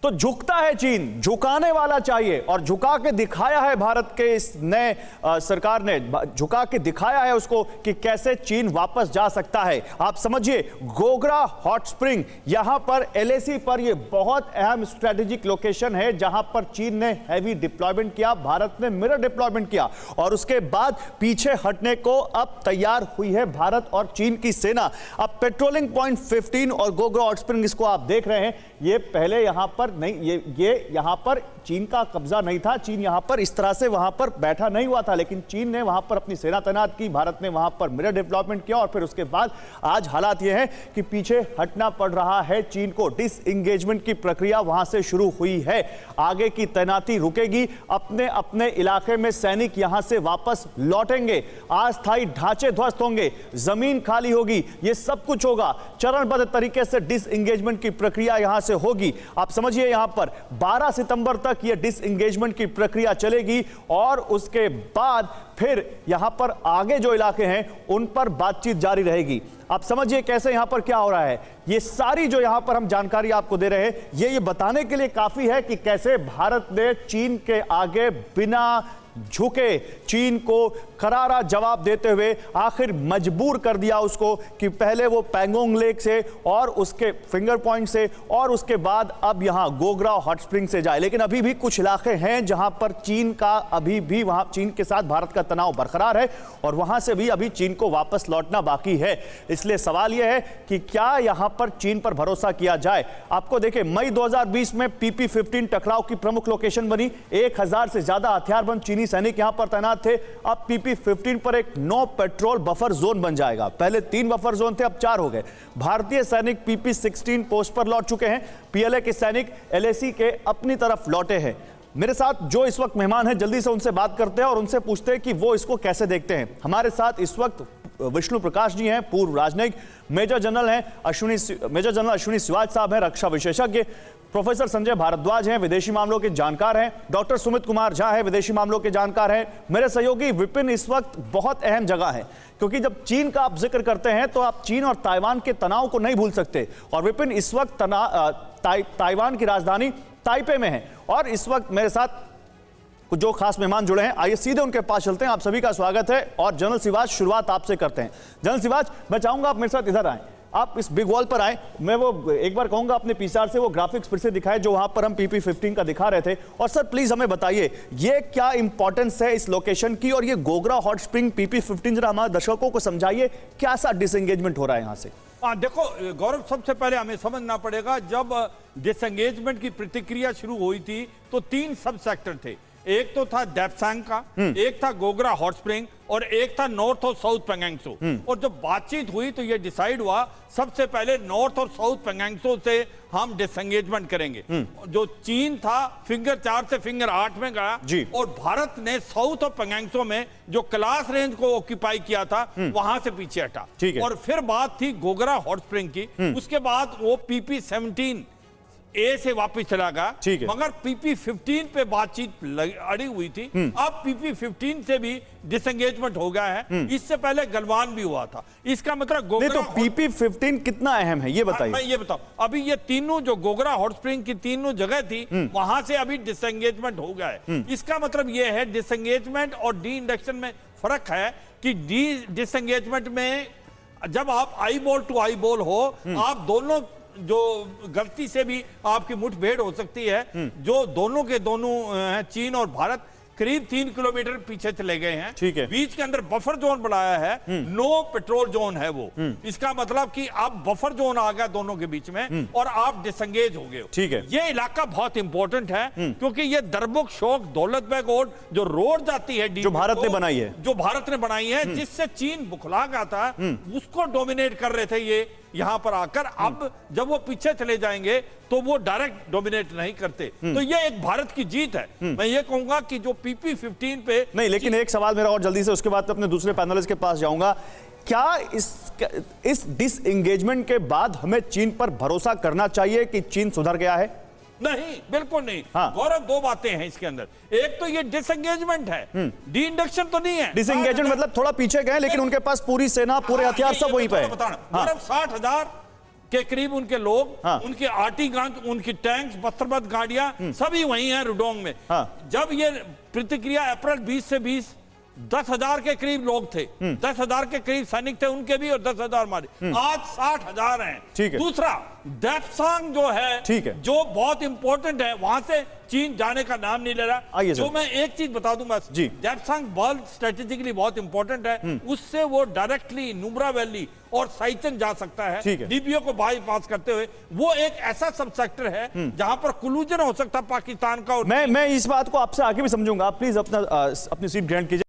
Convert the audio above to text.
तो झुकता है चीन, झुकाने वाला चाहिए और झुका के दिखाया है भारत के इस नए सरकार ने, झुका के दिखाया है उसको कि कैसे चीन वापस जा सकता है। आप समझिए, गोगरा हॉट स्प्रिंग यहां पर एलएसी पर, यह बहुत अहम स्ट्रेटेजिक लोकेशन है जहां पर चीन ने हैवी डिप्लॉयमेंट किया, भारत ने मिरर डिप्लॉयमेंट किया और उसके बाद पीछे हटने को अब तैयार हुई है भारत और चीन की सेना। अब पेट्रोलिंग पॉइंट 15 और गोगरा हॉट स्प्रिंग इसको आप देख रहे हैं, ये पहले यहां पर नहीं, ये यहां पर चीन का कब्जा नहीं था, चीन यहां पर इस तरह से वहां पर बैठा नहीं हुआ था, लेकिन चीन ने वहां पर अपनी सेना तैनात की, भारत ने वहां पर मिरर डेवलपमेंट किया और फिर उसके बाद आज हालात यह है कि पीछे हटना पड़ रहा है चीन को। डिसएंगेजमेंट की प्रक्रिया वहां से शुरू हुई है, आगे की तैनाती रुकेगी, अपने अपने इलाके में सैनिक यहां से वापस लौटेंगे, अस्थायी ढांचे ध्वस्त होंगे, जमीन खाली होगी, यह सब कुछ होगा। चरणबद्ध तरीके से डिसएंगेजमेंट की प्रक्रिया यहां से होगी। आप समझिए, यहां पर 12 सितंबर तक यह डिसएंगेजमेंट की प्रक्रिया चलेगी और उसके बाद फिर यहां पर आगे जो इलाके हैं उन पर बातचीत जारी रहेगी। आप समझिए कैसे यहां पर क्या हो रहा है। ये सारी जो यहां पर हम जानकारी आपको दे रहे हैं, ये बताने के लिए काफी है कि कैसे भारत ने चीन के आगे बिना झुके चीन को करारा जवाब देते हुए आखिर मजबूर कर दिया उसको कि पहले वो पैंगोंग लेक से और उसके फिंगर पॉइंट से और उसके बाद अब यहां गोगरा हॉट स्प्रिंग से जाए। लेकिन अभी भी कुछ इलाके हैं जहां पर चीन का अभी भी वहां चीन के साथ भारत का तनाव बरकरार है और वहां से भी अभी चीन को वापस लौटना बाकी है। इसलिए सवाल यह है कि क्या यहां पर चीन पर भरोसा किया जाए। आपको देखिए, मई 2020 में PP-15 टकराव की प्रमुख लोकेशन बनी, 1000 से ज्यादा हथियारबंद चीनी सैनिक यहां पर तैनात थे। अब PP-15 पर एक नो पेट्रोल बफर जोन बन जाएगा। पहले 3 बफर जोन थे, अब 4 हो गए। भारतीय सैनिक PP-16 पोस्ट पर लौट चुके हैं, PLA के सैनिक LAC के अपनी तरफ लौटे हैं। मेरे साथ जो इस वक्त मेहमान हैं, जल्दी से उनसे बात करते हैं और उनसे पूछते हैं कि वो इसको कैसे देखते हैं। हमारे साथ इस वक्त विष्णु प्रकाश जी हैं, पूर्व राजनयिक, मेजर जनरल अश्विनी सिवाज साहब हैं, रक्षा विशेषज्ञ, प्रोफेसर संजय भारद्वाज हैं, विदेशी मामलों के जानकार हैं, डॉक्टर सुमित कुमार झा हैं, विदेशी मामलों के जानकार हैं, मेरे सहयोगी विपिन। इस वक्त बहुत अहम जगह है क्योंकि जब चीन का आप जिक्र करते हैं तो आप चीन और ताइवान के तनाव को नहीं भूल सकते। और विपिन, इस वक्त ताइवान की राजधानी ताइपे में है और इस वक्त मेरे साथ कुछ जो खास मेहमान जुड़े हैं, आइए सीधे उनके पास चलते हैं। आप सभी का स्वागत है और जनरल सिवाज, शुरुआत आपसे करते हैं। जनरल सिवाज, मैं चाहूंगा आप मेरे साथ इधर आए, आप इस बिग वॉल पर आए। मैं वो एक बार कहूंगा अपने पीसीआर से वो ग्राफिक्स फिर से दिखाए जो वहां पर हम PP-15 का दिखा रहे थे। और सर प्लीज हमें बताइए ये क्या इंपॉर्टेंस है इस लोकेशन की और ये गोगरा हॉट स्प्रिंग PP-15 जरा हमारे दर्शकों को समझाइए क्या सा डिसएंगेजमेंट हो रहा है यहां से। देखो गौरव, सबसे पहले हमें समझना पड़ेगा, जब डिसएंगेजमेंट की प्रतिक्रिया शुरू हुई थी तो 3 सब सेक्टर थे। एक तो था डेप्सांग का, एक था गोगरा हॉट स्प्रिंग और एक था नॉर्थ और साउथ पेंगेंगसो। और जब बातचीत हुई तो यह डिसाइड हुआ सबसे पहले नॉर्थ और साउथ पेंगेंगसो से हम डिसएंगेजमेंट करेंगे। जो चीन था फिंगर 4 से फिंगर 8 में गया और भारत ने साउथ और पेंगेंगसो में जो क्लास रेंज को ऑक्यूपाई किया था वहां से पीछे हटा। और फिर बात थी गोगरा हॉट स्प्रिंग की, उसके बाद वो PP-17 ए से वापस चला गया, मगर PP-15 पे बातचीत अड़ी हुई थी। अब PP-15 से भी डिसएंगेजमेंट हो गया है। इससे पहले गलवान भी हुआ था। इसका मतलब गोगरा तो PP-15 कितना अहम है ये बताइए। मैं ये बताऊं, अभी ये तीनों जो गोगरा हॉट स्प्रिंग की तीनों जगह थी वहां से अभी डिसएंगेजमेंट हो गया है। इसका मतलब ये है डिसएंगेजमेंट और डी इंडक्शन में फर्क है कि डिसएंगेजमेंट में जब आप eyeball to eyeball हो, आप दोनों जो गलती से भी आपकी मुठभेड़ हो सकती है, जो दोनों के दोनों चीन और भारत करीब 3 किलोमीटर पीछे चले गए हैं। ठीक है। बीच के अंदर बफर जोन बनाया है, नो पेट्रोल जोन है वो। इसका मतलब कि आप बफर जोन आ गया दोनों के बीच में और आप डिसएंगेज हो गए। ठीक है। ये इलाका बहुत इंपॉर्टेंट है क्योंकि ये दरबुक शोक दौलत बेग रोड जो रोड जाती है जो भारत ने बनाई है, जिससे चीन बुखला गया था, उसको डोमिनेट कर रहे थे ये यहां पर आकर। अब जब वो पीछे चले जाएंगे तो वो डायरेक्ट डोमिनेट नहीं करते। तो ये एक भारत की जीत है। मैं ये कहूंगा कि जो PP-15 पे नहीं, लेकिन एक सवाल मेरा और जल्दी से, उसके बाद अपने दूसरे पैनलिस्ट के पास जाऊंगा। क्या इस डिसएंगेजमेंट के बाद हमें चीन पर भरोसा करना चाहिए कि चीन सुधर गया है? नहीं, बिल्कुल नहीं। गौरव, 2 बातें हैं इसके अंदर। एक तो ये डिसएंगेजमेंट है, डी इंडक्शन तो नहीं है। डिसएंगेजमेंट मतलब थोड़ा पीछे गए लेकिन उनके पास पूरी सेना, पूरे हथियार सब वहीं पे है। गौरव, 60,000 के करीब उनके लोग, हाँ। उनके आर्टिगन्स, उनकी टैंक्स, बस्त्रबद्ध गाड़ियां सभी वहीं हैं रुडोंग में। हाँ। जब ये प्रतिक्रिया अप्रैल 20 से 20 10,000 के करीब लोग थे, 10,000 के करीब सैनिक थे उनके भी, और 10,000 मारे। आज 60,000 हैं। ठीक है। दूसरा डेप्सांग जो है, ठीक है, जो बहुत इंपॉर्टेंट है, वहां से चीन जाने का नाम नहीं ले रहा। आइए जो सर। मैं एक चीज बता दूं बस, जी। डेप्सांग बहुत स्ट्रेटेजिकली बहुत इंपॉर्टेंट है, उससे वो डायरेक्टली नुब्रा वैली और साइचन जा सकता है, ठीक है। डीपीओ को बाईपास करते हुए। वो एक ऐसा सब सेक्टर है जहां पर कोलूजन हो सकता है पाकिस्तान का। और मैं इस बात को आपसे आगे भी समझूंगा, आप प्लीज अपनी सीट ग्रहण कीजिए।